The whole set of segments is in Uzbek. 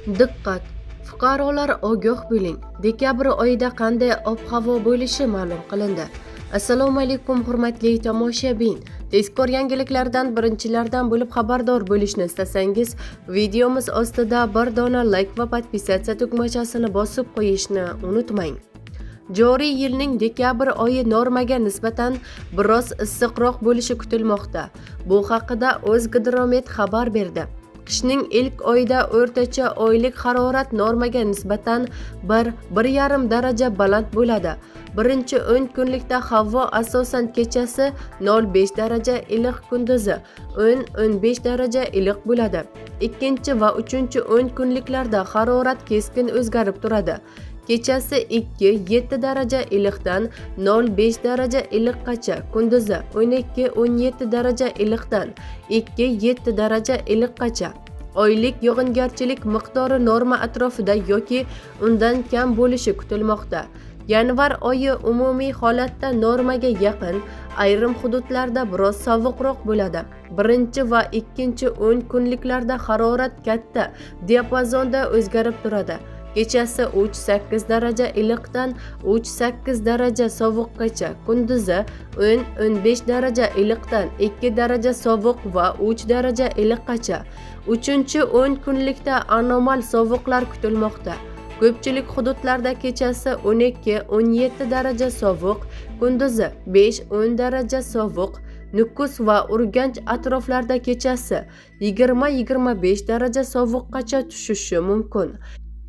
Diqqat! Fuqarolar ogoh bo'ling. Dekabr oyida qanday ob-havo bo'lishi ma'lum qilindi. Assalomu alaykum hurmatli tomoshabin. Tezkor yangiliklardan birinchilardan bo'lib xabardor bo'lishni istasangiz, videomiz ostida bir dona like va podpisatsiya tugmachasini bosib qo'yishni unutmang. Joriy yilning dekabr oyi normaga nisbatan biroz issiqroq bo'lishi kutilmoqda. Bu haqida O'zgidromet xabar berdi. Qishning ilk oyida o'rtacha oylik harorat normaga nisbatan 1–1,5 daraja baland bo'ladi. Birinchi 10 kunlikda havo asosan kechasi 0,5 daraja iliq, kunduzi 10–15 daraja iliq bo'ladi. Ikkinchi va uchinchi 10 kunliklarda harorat keskin o'zgarib turadi. Kechasi 2–7 daraja iliqdan 0,5 daraja iliqqacha, kunduzi 12–17 daraja iliqdan 2–7 daraja iliqqacha. Oylik yog'ingarchilik miqdori norma atrofida yoki undan kam bo'lishi kutilmoqda. Yanvar oyi umumiy holatda normaga yaqin, ayrim hududlarda biroz sovuqroq bo'ladi. Birinchi va ikkinchi 10 kunliklarda harorat katta diapazonda o'zgarib turadi. Kechasi 3–8 daraja iliqdan 3–8 daraja sovuqqacha, kunduzi 10–15 daraja iliqdan 2 daraja sovuq va 3 daraja iliqqacha. Uchinchi 10 kunlikda anomal sovuqlar kutilmoqda. Ko'pchilik hududlarda kechasi 12–17 daraja sovuq, kunduzi 5–10 daraja sovuq. Nukus va Urganch atroflarida kechasi 20–25 daraja sovuqqacha tushishi mumkin.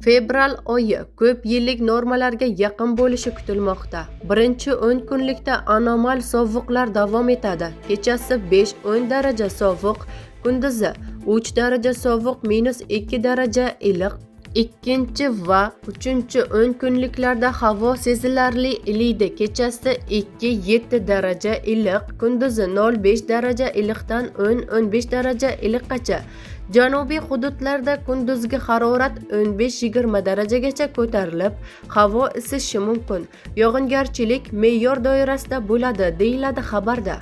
Fevral oyi ko'p yillik normalarga yaqin bo'lishi kutilmoqda. Birinchi 10 kunlikda anomal sovuqlar davom etadi. Kechasi 5–10 daraja sovuq, kunduzi 3 daraja sovuq -2 daraja iliq. Ikkinchi va uchinchi 10 kunliklarda havo sezilarli iliydi. Kechasi 2–7 daraja iliq, kunduzi 0,5 daraja iliqdan 10–15 daraja iliqqacha. Janubiy hududlarda kunduzgi harorat 15–20 darajagacha ko'tarilib, havo isishi mumkin. Yog'ingarchilik me'yor doirasida bo'ladi, deyiladi xabarda.